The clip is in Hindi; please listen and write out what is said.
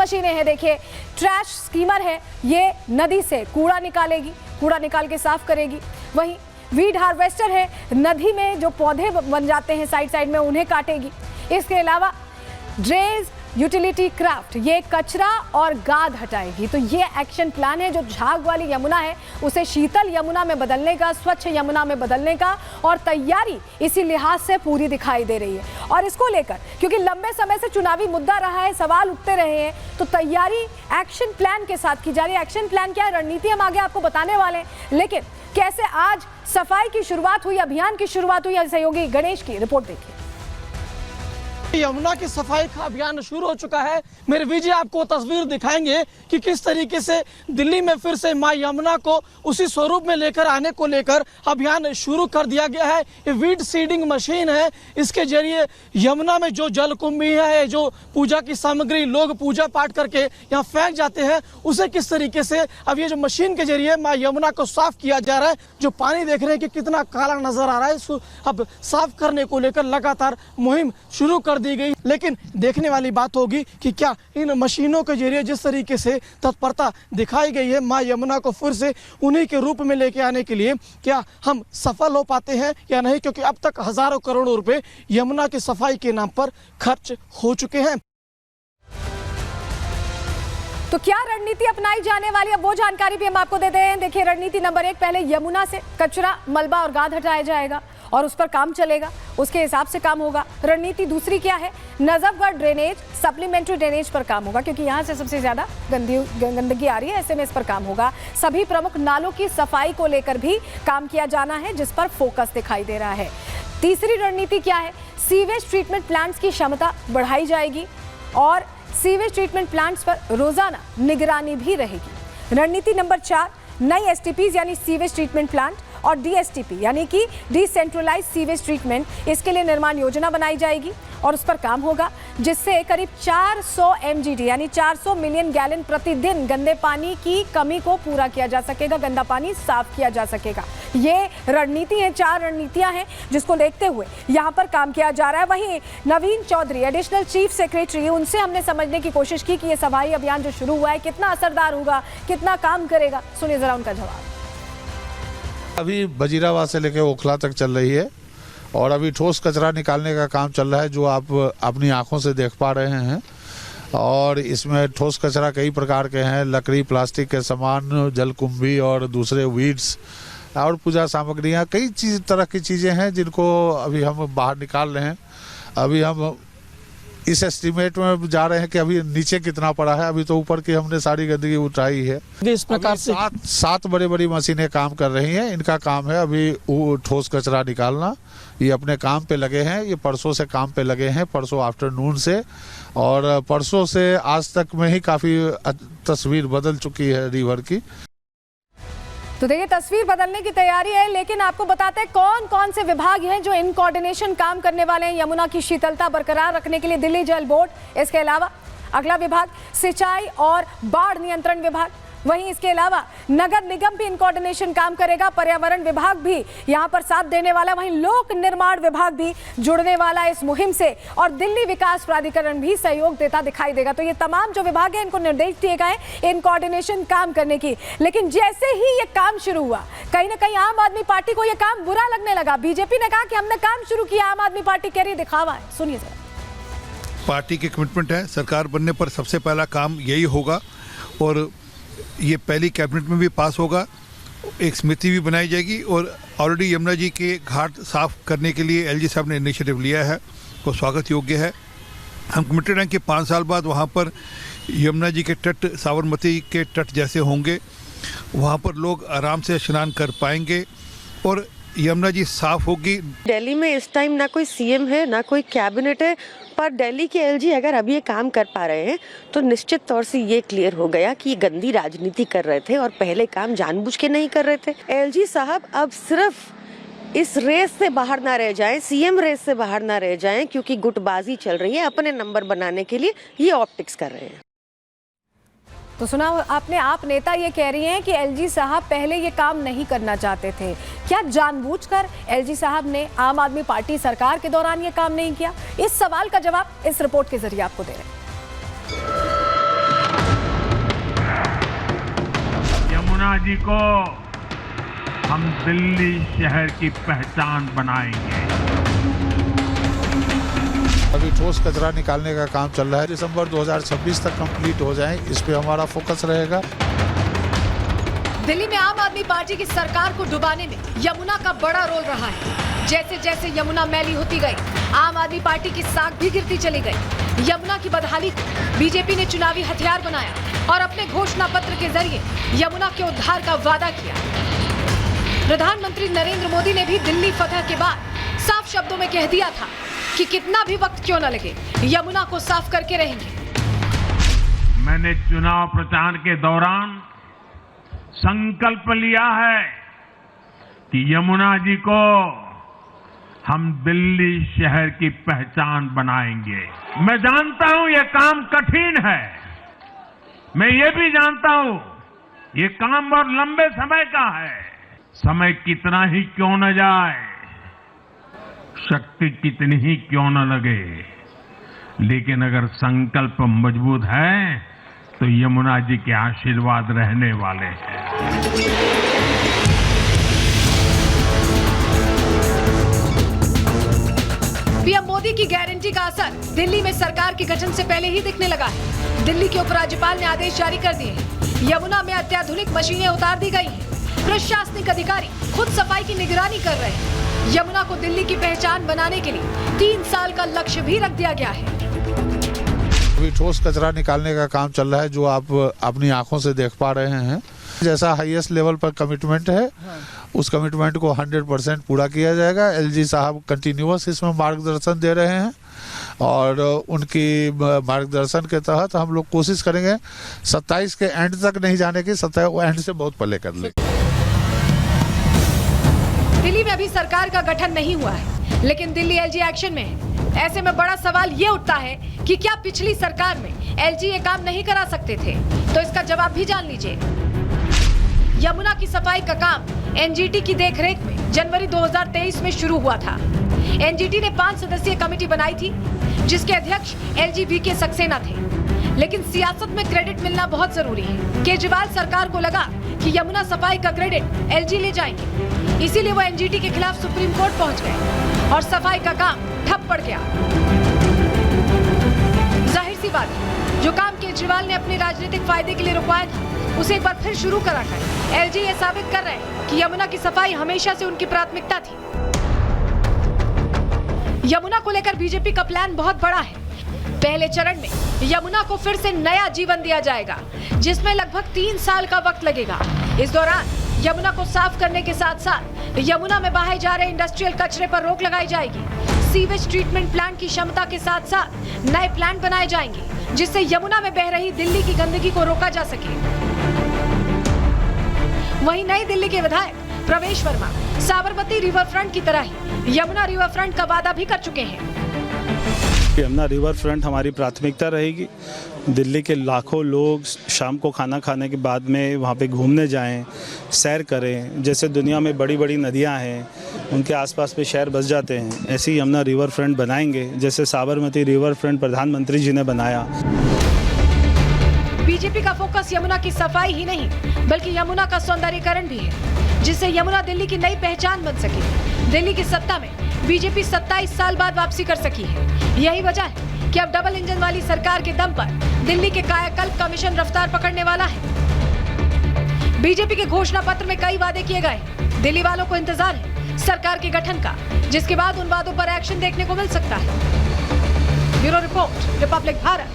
मशीनें हैं, देखिए ट्रैश स्कीमर है, ये नदी से कूड़ा निकालेगी, कूड़ा निकाल के साफ करेगी। वहीं वीड हार्वेस्टर है, नदी में जो पौधे बन जाते हैं साइड में उन्हें काटेगी। इसके अलावा ड्रेज यूटिलिटी क्राफ्ट, ये कचरा और गाद हटाएगी। तो ये एक्शन प्लान है जो झाग वाली यमुना है उसे शीतल यमुना में बदलने का, स्वच्छ यमुना में बदलने का, और तैयारी इसी लिहाज से पूरी दिखाई दे रही है। और इसको लेकर क्योंकि लंबे समय से चुनावी मुद्दा रहा है, सवाल उठते रहे हैं, तो तैयारी एक्शन प्लान के साथ की जा रही है। एक्शन प्लान क्या है, रणनीति हम आगे आपको बताने वाले हैं, लेकिन कैसे आज सफाई की शुरुआत हुई, अभियान की शुरुआत हुई, सहयोगी गणेश की रिपोर्ट देखिए। यमुना की सफाई का अभियान शुरू हो चुका है। मेरे विजय आपको तस्वीर दिखाएंगे कि किस तरीके से दिल्ली में फिर से मां यमुना को उसी स्वरूप में लेकर आने को लेकर अभियान शुरू कर दिया गया है। ये वीड सीडिंग मशीन है, इसके जरिए यमुना में जो जलकुंभी है, जो पूजा की सामग्री लोग पूजा पाठ करके यहाँ फेंक जाते हैं, उसे किस तरीके से अब ये जो मशीन के जरिए मां यमुना को साफ किया जा रहा है। जो पानी देख रहे हैं कि कितना काला नजर आ रहा है, इसको अब साफ करने को लेकर लगातार मुहिम शुरू कर दी गई। लेकिन देखने वाली बात होगी कि क्या इन मशीनों के जरिए जिस तरीके से तत्परता दिखाई गई है मां यमुना को फिर से उन्हीं के रूप में लेके आने के लिए, क्या हम सफल हो पाते हैं या नहीं, क्योंकि अब तक हजारों करोड़ों रुपए यमुना की सफाई के नाम पर खर्च हो चुके हैं। तो क्या रणनीति अपनाई जाने वाली है, वो जानकारी भी हम आपको देते हैं। देखिए रणनीति नंबर 1, पहले यमुना से कचरा, मलबा और गाद हटाया जाएगा और उस पर काम चलेगा, उसके हिसाब से काम होगा। रणनीति दूसरी क्या है, नजफगढ़ ड्रेनेज, सप्लीमेंट्री ड्रेनेज पर काम होगा, क्योंकि यहाँ से सबसे ज्यादा गंदगी आ रही है, ऐसे में इस पर काम होगा। सभी प्रमुख नालों की सफाई को लेकर भी काम किया जाना है, जिस पर फोकस दिखाई दे रहा है। तीसरी रणनीति क्या है, सीवेज ट्रीटमेंट प्लांट्स की क्षमता बढ़ाई जाएगी और सीवेज ट्रीटमेंट प्लांट्स पर रोजाना निगरानी भी रहेगी। रणनीति नंबर 4, नई एसटीपीज यानी सीवेज ट्रीटमेंट प्लांट और डीएसटीपी यानी कि डिसेंट्रलाइज्ड सीवेज ट्रीटमेंट, इसके लिए निर्माण योजना बनाई जाएगी और उस पर काम होगा, जिससे करीब 400 एमजीडी यानी 400 मिलियन गैलन प्रतिदिन गंदे पानी की कमी को पूरा किया जा सकेगा, गंदा पानी साफ किया जा सकेगा। ये रणनीति है, 4 रणनीतियां हैं जिसको देखते हुए यहाँ पर काम किया जा रहा है। वहीं नवीन चौधरी एडिशनल चीफ सेक्रेटरी, उनसे हमने समझने की कोशिश की कि ये सफाई अभियान जो शुरू हुआ है कितना असरदार होगा, कितना काम करेगा। सुनिए जरा उनका जवाब। अभी वजीराबाद से लेकर ओखला तक चल रही है और अभी ठोस कचरा निकालने का काम चल रहा है, जो आप अपनी आंखों से देख पा रहे हैं। और इसमें ठोस कचरा कई प्रकार के हैं, लकड़ी, प्लास्टिक के सामान, जलकुंभी और दूसरे वीड्स और पूजा सामग्रियां, कई तरह की चीज़ें हैं जिनको अभी हम बाहर निकाल रहे हैं। अभी हम इस एस्टीमेट में जा रहे हैं कि अभी नीचे कितना पड़ा है, अभी तो ऊपर की हमने सारी गंदगी उठाई है। इस प्रकार से 7 बड़ी मशीनें काम कर रही हैं। इनका काम है अभी ठोस कचरा निकालना। ये अपने काम पे लगे हैं, ये परसों से काम पे लगे हैं, परसों आफ्टरनून से, और परसों से आज तक में ही काफ़ी तस्वीर बदल चुकी है रिवर की। तो देखिए तस्वीर बदलने की तैयारी है, लेकिन आपको बताते हैं कौन कौन से विभाग हैं जो इन कोऑर्डिनेशन काम करने वाले हैं यमुना की शीतलता बरकरार रखने के लिए। दिल्ली जल बोर्ड, इसके अलावा अगला विभाग सिंचाई और बाढ़ नियंत्रण विभाग, वहीं इसके अलावा नगर निगम भी इन कोऑर्डिनेशन काम करेगा, पर्यावरण विभाग भी यहाँ पर साथ देने वाला, वहीं लोक निर्माण विभाग भी जुड़ने वाला इस मुहिम से, और दिल्ली विकास प्राधिकरण भी सहयोग देता दिखाई देगा। तो ये तमाम जो विभाग है इनको निर्देश दिए गए इन कोऑर्डिनेशन काम करने की। लेकिन जैसे ही ये काम शुरू हुआ, कहीं ना कहीं आम आदमी पार्टी को यह काम बुरा लगने लगा। बीजेपी ने कहा कि हमने काम शुरू किया, आम आदमी पार्टी कह रही दिखावा है। सुनिए जरा। पार्टी की कमिटमेंट है, सरकार बनने पर सबसे पहला काम यही होगा और ये पहली कैबिनेट में भी पास होगा। एक समिति भी बनाई जाएगी और ऑलरेडी यमुना जी के घाट साफ करने के लिए एलजी साहब ने इनिशिएटिव लिया है, वो स्वागत योग्य है। हम कमिटेड हैं कि 5 साल बाद वहाँ पर यमुना जी के तट साबरमती के तट जैसे होंगे, वहाँ पर लोग आराम से स्नान कर पाएंगे और यमुना जी साफ होगी। दिल्ली में इस टाइम ना कोई सीएम है ना कोई कैबिनेट है, पर दिल्ली के एलजी अगर अभी ये काम कर पा रहे हैं तो निश्चित तौर से ये क्लियर हो गया कि ये गंदी राजनीति कर रहे थे और पहले काम जानबूझ के नहीं कर रहे थे। एलजी साहब अब सिर्फ इस रेस से बाहर ना रह जाएं, सीएम रेस से बाहर ना रह जाएं, क्योंकि गुटबाजी चल रही है, अपने नंबर बनाने के लिए ये ऑप्टिक्स कर रहे हैं। तो सुना आपने, आप नेता ये कह रही हैं कि एलजी साहब पहले ये काम नहीं करना चाहते थे। क्या जानबूझकर एलजी साहब ने आम आदमी पार्टी सरकार के दौरान ये काम नहीं किया? इस सवाल का जवाब इस रिपोर्ट के जरिए आपको दे रहे हैं। यमुना जी को हम दिल्ली शहर की पहचान बनाएंगे। अभी ठोस कचरा निकालने का काम चल रहा है, दिसंबर 2026 तक कंप्लीट हो जाए, इस पे हमारा फोकस रहेगा। दिल्ली में आम आदमी पार्टी की सरकार को डुबाने में यमुना का बड़ा रोल रहा है। जैसे जैसे यमुना मैली होती गई, आम आदमी पार्टी की साख भी गिरती चली गई। यमुना की बदहाली को बीजेपी ने चुनावी हथियार बनाया और अपने घोषणा पत्र के जरिए यमुना के उद्धार का वादा किया। प्रधानमंत्री नरेंद्र मोदी ने भी दिल्ली फतह के बाद साफ शब्दों में कह दिया था कि कितना भी वक्त क्यों न लगे, यमुना को साफ करके रहेंगे। मैंने चुनाव प्रचार के दौरान संकल्प लिया है कि यमुना जी को हम दिल्ली शहर की पहचान बनाएंगे। मैं जानता हूं ये काम कठिन है, मैं ये भी जानता हूं ये काम बहुत लंबे समय का है। समय कितना ही क्यों न जाए, शक्ति कितनी ही क्यों न लगे, लेकिन अगर संकल्प मजबूत है तो यमुना जी के आशीर्वाद रहने वाले हैं। पीएम मोदी की गारंटी का असर दिल्ली में सरकार के गठन से पहले ही दिखने लगा है। दिल्ली के उपराज्यपाल ने आदेश जारी कर दिए हैं। यमुना में अत्याधुनिक मशीनें उतार दी गई हैं। प्रशासनिक अधिकारी खुद सफाई की निगरानी कर रहे हैं। यमुना को दिल्ली की पहचान बनाने के लिए 3 साल का लक्ष्य भी रख दिया गया है। अभी ठोस कचरा निकालने का काम चल रहा है, जो आप अपनी आंखों से देख पा रहे हैं। जैसा हाईएस्ट लेवल पर कमिटमेंट है, उस कमिटमेंट को 100% पूरा किया जाएगा। एलजी साहब कंटिन्यूअस इसमें मार्गदर्शन दे रहे हैं और उनकी मार्गदर्शन के तहत हम लोग कोशिश करेंगे 27 के एंड तक नहीं जाने की, 27 एंड से बहुत पहले कर लेंगे। दिल्ली में अभी सरकार का गठन नहीं हुआ है, लेकिन दिल्ली एलजी एक्शन में है। ऐसे में बड़ा सवाल ये उठता है कि क्या पिछली सरकार में एलजी ये काम नहीं करा सकते थे? तो इसका जवाब भी जान लीजिए। यमुना की सफाई का काम एनजीटी की देखरेख में जनवरी 2023 में शुरू हुआ था। एनजीटी ने 5 सदस्यीय कमेटी बनाई थी, जिसके अध्यक्ष एलजी वीके सक्सेना थे। लेकिन सियासत में क्रेडिट मिलना बहुत जरूरी है। केजरीवाल सरकार को लगा कि यमुना सफाई का क्रेडिट एलजी ले जाएंगे, इसीलिए वो एनजीटी के खिलाफ सुप्रीम कोर्ट पहुंच गए और सफाई का काम ठप पड़ गया। जाहिर सी बात है, जो काम केजरीवाल ने अपने राजनीतिक फायदे के लिए रुकवाया था, उसे एक बार फिर शुरू करा है। एलजी ये साबित कर रहे हैं कि यमुना की सफाई हमेशा से उनकी प्राथमिकता थी। यमुना को लेकर बीजेपी का प्लान बहुत बड़ा है। पहले चरण में यमुना को फिर से नया जीवन दिया जाएगा, जिसमें लगभग 3 साल का वक्त लगेगा। इस दौरान यमुना को साफ करने के साथ साथ यमुना में बहाए जा रहे इंडस्ट्रियल कचरे पर रोक लगाई जाएगी। सीवेज ट्रीटमेंट प्लांट की क्षमता के साथ साथ नए प्लांट बनाए जाएंगे, जिससे यमुना में बह रही दिल्ली की गंदगी को रोका जा सके। वहीं नई दिल्ली के विधायक प्रवेश वर्मा साबरमती रिवर फ्रंट की तरह ही यमुना रिवर फ्रंट का वादा भी कर चुके हैं। यमुना रिवर फ्रंट हमारी प्राथमिकता रहेगी। दिल्ली के लाखों लोग शाम को खाना खाने के बाद में वहाँ पे घूमने जाएं, सैर करें। जैसे दुनिया में बड़ी बड़ी नदियाँ हैं, उनके आसपास पे शहर बस जाते हैं, ऐसे ही यमुना रिवर फ्रंट बनाएंगे, जैसे साबरमती रिवर फ्रंट प्रधानमंत्री जी ने बनाया। बीजेपी का फोकस यमुना की सफाई ही नहीं, बल्कि यमुना का सौंदर्यीकरण भी है, जिससे यमुना दिल्ली की नई पहचान बन सके। दिल्ली की सत्ता में बीजेपी 27 साल बाद वापसी कर सकी है। यही वजह है कि अब डबल इंजन वाली सरकार के दम पर दिल्ली के कायाकल्प का मिशन रफ्तार पकड़ने वाला है। बीजेपी के घोषणा पत्र में कई वादे किए गए। दिल्ली वालों को इंतजार है सरकार के गठन का, जिसके बाद उन वादों पर एक्शन देखने को मिल सकता है। Bureau report, Republic Bharat.